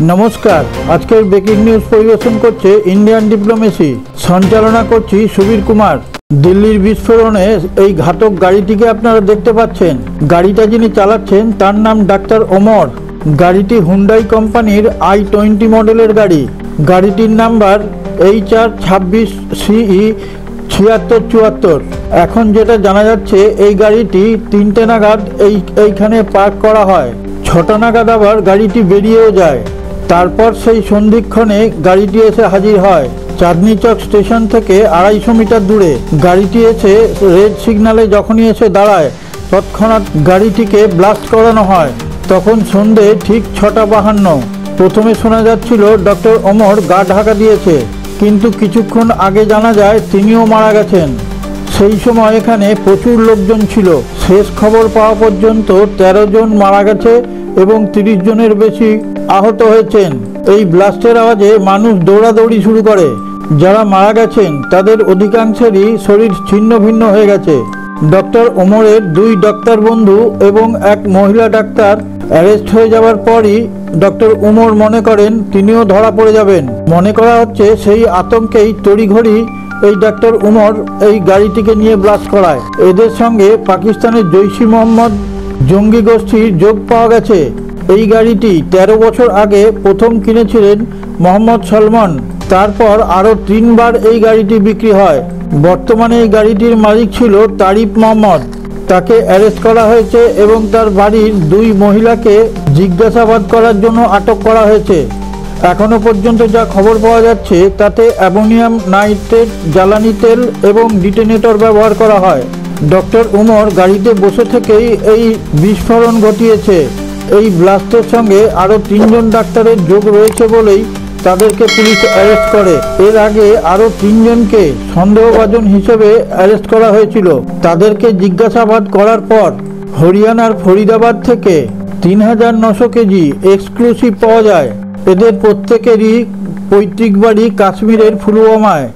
नमस्कार, आजकल breaking news परिवेशन करছে Indian diplomacy. संचालना করছি সুবীর কুমার। দিল্লির বিস্ফোরণে এই ঘাতক গাড়িটিকে আপনারা দেখতে পাচ্ছেন। গাড়িটা যিনি চালাচ্ছেন তার নাম ডাক্তার ওমর। গাড়িটি হুন্ডাই কোম্পানির i20 মডেলের গাড়ি। গাড়িটির নাম্বার HR26CE 7674। এখন যেটা জানা যাচ্ছে এই গাড়িটি 3টে নাগাদ এইখানে পার্ক করা হয়। 6টা নাগাদ আবার গাড়িটি বেরিয়েও যায়। তারপর সেই সন্ধিক্ষণে গাড়িটি এসে হাজির হয় চাঁদনি চক স্টেশন থেকে 250 মিটার দূরে। গাড়িটি এসে রেড সিগন্যালে যখনই এসে দাঁড়ায় তৎক্ষণাৎ গাড়িটিকে ব্লাস্ট করানো হয়। তখন সন্ধে ঠিক 6:52। প্রথমে শোনা যাচ্ছিল ডক্টর ওমর গা ঢাকা দিয়েছে, কিন্তু কিছুক্ষণ আগে জানা যায় তিনিও মারা গেছেন। সেই সময় এখানে প্রচুর লোকজন ছিল। শেষ খবর পাওয়া পর্যন্ত 13 জন মারা গেছে এবং 30 জনের বেশি আহত হয়েছেন। এই ব্লাস্টের আওয়াজে মানুষ দৌড়াদৌড়ি শুরু করে। যারা মারা গেছেন তাদের অধিকাংশেরই শরীর ছিন্ন ভিন্ন হয়ে গেছে। ডক্টর ওমরের 2 ডাক্তার বন্ধু এবং এক মহিলা ডাক্তার অ্যারেস্ট হয়ে যাওয়ার পরই ডক্টর ওমর মনে করেন তিনিও ধরা পড়ে যাবেন। মনে করা হচ্ছে সেই আতঙ্কেই তড়িঘড়ি এই ডাক্তার ওমর এই গাড়িটিকে নিয়ে ব্লাস্ট করায়। এদের সঙ্গে পাকিস্তানের জৈশি মোহাম্মদ জঙ্গি গোষ্ঠীর যোগ পাওয়া গেছে। এই গাড়িটি 13 বছর আগে প্রথম কিনেছিলেন মোহাম্মদ সলমান। তারপর আরও 3 বার এই গাড়িটি বিক্রি হয়। বর্তমানে এই গাড়িটির মালিক ছিল তারিফ মোহাম্মদ। তাকে অ্যারেস্ট করা হয়েছে এবং তার বাড়ির 2 মহিলাকে জিজ্ঞাসাবাদ করার জন্য আটক করা হয়েছে। এখনো পর্যন্ত যা খবর পাওয়া যাচ্ছে তাতে অ্যামোনিয়াম নাইট্রেট, জ্বালানি তেল এবং ডিটোনেটর ব্যবহার করা হয়। ডক্টর ওমর গাড়িতে বসে থেকেই এই বিস্ফোরণ ঘটিয়েছে। এই ব্লাস্টের সঙ্গে আরও 3 জন ডাক্তারের যোগ রয়েছে বলেই তাদেরকে পুলিশ অ্যারেস্ট করে। এর আগে আরও 3 জনকে সন্দেহভাজন হিসেবে অ্যারেস্ট করা হয়েছিল। তাদেরকে জিজ্ঞাসাবাদ করার পর হরিয়ানার ফরিদাবাদ থেকে 3900 কেজি এক্সক্লুসিভ পাওয়া যায়। এদের প্রত্যেকেরই পৈতৃক বাড়ি কাশ্মীরের পুলওয়ামায়।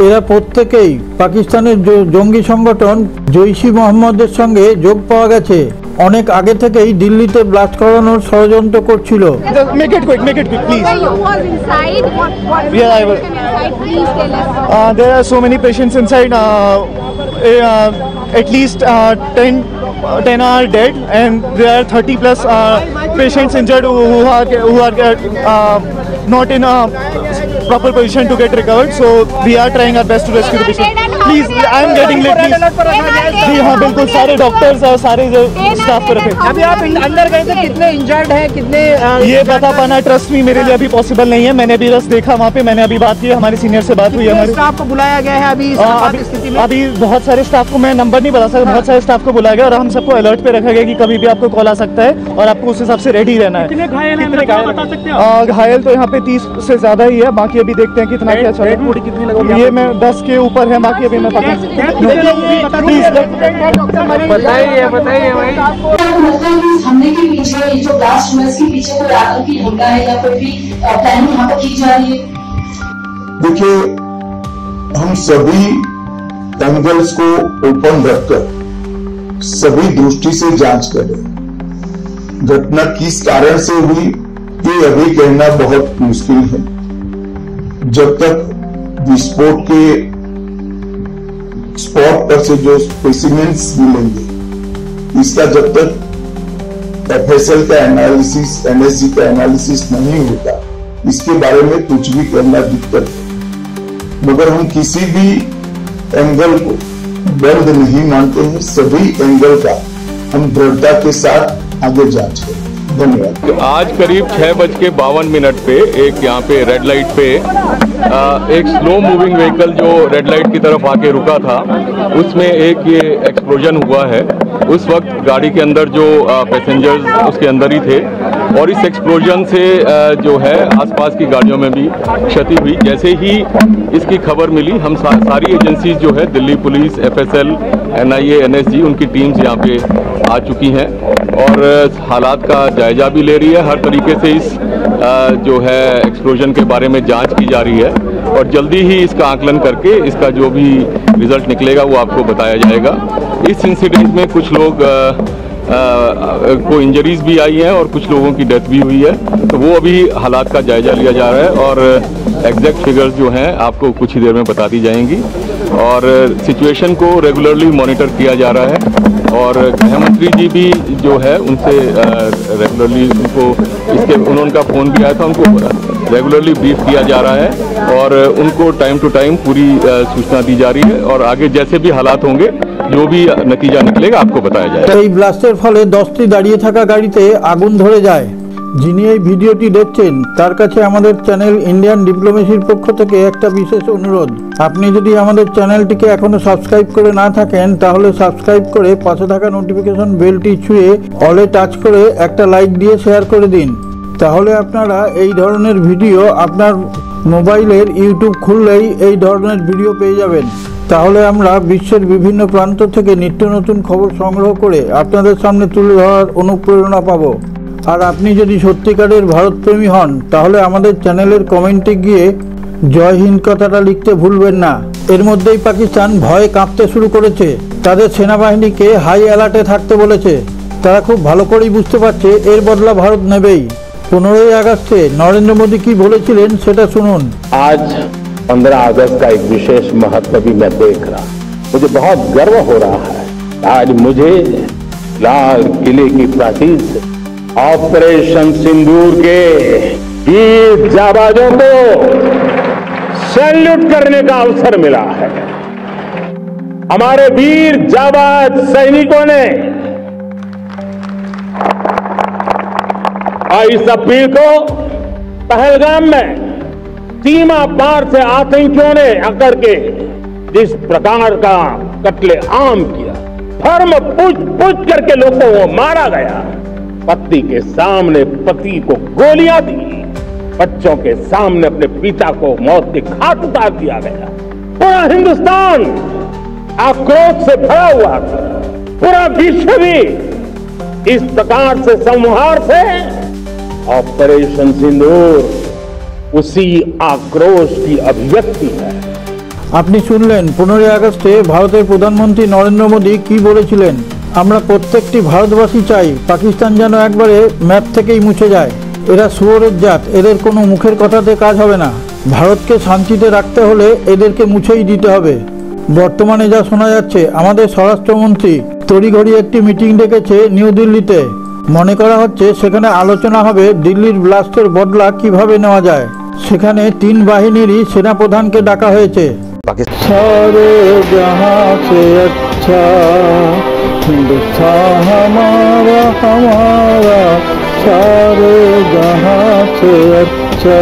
এরা প্রত্যেকেই পাকিস্তানের জঙ্গি সংগঠন জৈশি মোহাম্মদের সঙ্গে যোগ পাওয়া গেছে। অনেক আগে থেকেই দিল্লিতে ব্লাস্ট করানোর ষড়যন্ত্র করছিল। Make it quick, please. There are so many patients inside. At least 10 are dead, and there are 30 plus patients injured who are not in a proper position to get recovered. So we are trying our best to rescue the patient. Please, I am getting late. जी हाँ, बिल्कुल सारे doctors और सारे staff को रखें। अभी आप अंदर गए थे, कितने इंजर्ड हैं, कितने ये बता पाना ट्रस्ट में मेरे लिए अभी पॉसिबल नहीं है। मैंने अभी बस देखा वहाँ पे, मैंने अभी बात की, हमारे सीनियर से बात हुई है। हमारे स्टाफ को बुलाया गया है अभी स्थिति में? अभी बहुत सारे स्टाफ को मैं नंबर नहीं बता सकता, बहुत सारे स्टाफ को बुलाया गया और हम सबको अलर्ट पे रखा गया कि कभी भी आपको कॉल आ सकता है और आपको उस हिसाब से रेडी रहना है। कितने घायल हैं बता सकते हो? घायल तो यहाँ पे 30 से ज्यादा ही है। बाकी अभी देखते हैं कितना क्या चल रहा है। कितनी लगोगी? ये मैं 10 के ऊपर है, बाकी अभी मैं पता बताइए भाई। हमले के पीछे जो ब्लास्ट हुआ इसके पीछे कोई आतंकी हमला है या कोई भी प्लानिंग यहाँ पर की जा रही है? देखिए, हम सभी एंगल्स को ओपन रखकर सभी दृष्टि से जांच करें। घटना किस कारण से हुई ये अभी कहना बहुत मुश्किल है। जब तक विस्फोट के स्पॉट पर से जो स्पेसिमेंस मिलेंगे, इसका जब तक FSL का एनालिसिस, NSG का एनालिसिस नहीं होता, इसके बारे में कुछ भी करना दिक्कत है। मगर हम किसी भी एंगल को बंद नहीं मानते हैं। सभी एंगल का हम दृढ़ता के साथ आगे जांच करें। धन्यवाद। आज करीब 6:52 पे एक यहाँ पे रेड लाइट पे एक स्लो मूविंग व्हीकल जो रेड लाइट की तरफ आके रुका था, उसमें एक ये एक्सप्लोजन हुआ है। उस वक्त गाड़ी के अंदर जो पैसेंजर्स उसके अंदर ही थे और इस एक्सप्लोजन से जो है आसपास की गाड़ियों में भी क्षति हुई। जैसे ही इसकी खबर मिली, हम सारी एजेंसीज जो है Delhi police, FSL, NIA, NSG, उनकी टीम्स यहाँ पे आ चुकी हैं और हालात का जायजा भी ले रही है। हर तरीके से इस जो है एक्सप्लोजन के बारे में जांच की जा रही है और जल्दी ही इसका आकलन करके इसका जो भी रिजल्ट निकलेगा वो आपको बताया जाएगा। इस इंसिडेंट में कुछ लोग को इंजरीज भी आई हैं और कुछ लोगों की डेथ भी हुई है। तो वो अभी हालात का जायजा लिया जा रहा है और एग्जैक्ट फिगर्स जो हैं आपको कुछ ही देर में बता दी जाएंगी। और सिचुएशन को रेगुलरली मॉनिटर किया जा रहा है और गृह मंत्री जी भी जो है उनसे रेगुलरली उनका फ़ोन भी आया था, उनको रेगुलरली ब्रीफ किया जा रहा है और उनको टाइम टू टाइम पूरी सूचना दी जा रही है और आगे जैसे भी हालात होंगे जो भी नतीजा निकलेगा आपको बताया जाएगा। এই ব্লাস্টের ফলে 10টি দাঁড়িয়ে থাকা গাড়িতে আগুন ধরে যায়। যিনি এই ভিডিওটি দেখছেন তার কাছে আমাদের চ্যানেল ইন্ডিয়ান ডিপ্লোমেসির পক্ষ থেকে একটা বিশেষ অনুরোধ, আপনি যদি আমাদের চ্যানেলটিকে এখনো সাবস্ক্রাইব করে না থাকেন তাহলে সাবস্ক্রাইব করে পাশে থাকা নোটিফিকেশন বেলটি ছুঁয়ে অলে টাচ করে একটা লাইক দিয়ে শেয়ার করে দিন। তাহলে আপনারা এই ধরনের ভিডিও আপনার মোবাইলের ইউটিউব খুললেই এই ধরনের ভিডিও পেয়ে যাবেন। তাহলে আমরা বিশ্বের বিভিন্ন প্রান্ত থেকে নিত্য নতুন খবর সংগ্রহ করে আপনাদের সামনে তুলে ধরার অনুপ্রেরণা পাবো। আর আপনি যদি সত্যিকারের ভারতপ্রেমী হন তাহলে আমাদের চ্যানেলের কমেন্টে গিয়ে জয় হিন্দ কথাটা লিখতে ভুলবেন না। এর মধ্যেই পাকিস্তান ভয়ে কাঁপতে শুরু করেছে, তাদের সেনাবাহিনীকে হাই অ্যালার্টে থাকতে বলেছে। তারা খুব ভালো করেই বুঝতে পারছে এর বদলা ভারত নেবেই। 15 আগস্টে নরেন্দ্র মোদী কি বলেছিলেন সেটা শুনুন। आज 15 अगस्त का एक विशेष महत्व भी मैं देख रहा, मुझे बहुत गर्व हो रहा है। आज मुझे लाल किले की प्राचीर से ऑपरेशन सिंदूर के वीर जाबाजों को सैल्यूट करने का अवसर मिला है। हमारे वीर जाबाज सैनिकों ने 22 अप्रैल को पहलगाम में सीमा पार से आतंकियों ने आकर के जिस प्रकार का कत्ले आम किया, धर्म पूछ करके लोगों को मारा गया, पत्नी के सामने पति को गोलियां दी, बच्चों के सामने अपने पिता को मौत के घाट उतार दिया गया। पूरा हिंदुस्तान आक्रोश से भरा हुआ था, पूरा विश्व भी इस प्रकार से संहार से ऑपरेशन सिंदूर उसी आक्रोश की अभिव्यक्ति है। আপনি শুনলেন 15 আগস্টে ভারতের প্রধানমন্ত্রী নরেন্দ্র মোদী কি বলেছিলেন। আমরা প্রত্যেকটি ভারতবাসী চাই পাকিস্তান যেন একবারে ম্যাপ থেকেই মুছে যায়। এরা শুয়োরের জাত, এদের কোনো মুখের কথাতে কাজ হবে না। ভারতকে শান্তিতে রাখতে হলে এদেরকে মুছেই দিতে হবে। বর্তমানে যা শোনা যাচ্ছে আমাদের স্বরাষ্ট্রমন্ত্রী তড়িঘড়ি একটি মিটিং ডেকেছে নিউ দিল্লিতে। মনে করা হচ্ছে সেখানে আলোচনা হবে দিল্লির ব্লাস্টের বদলা কিভাবে নেওয়া যায়। সেখানে 3 বাহিনীরই সেনাপ্রধানকে ডাকা হয়েছে। सारे जहां से अच्छा हिंदुस्तान हमारा हमारा, सारे जहां से अच्छा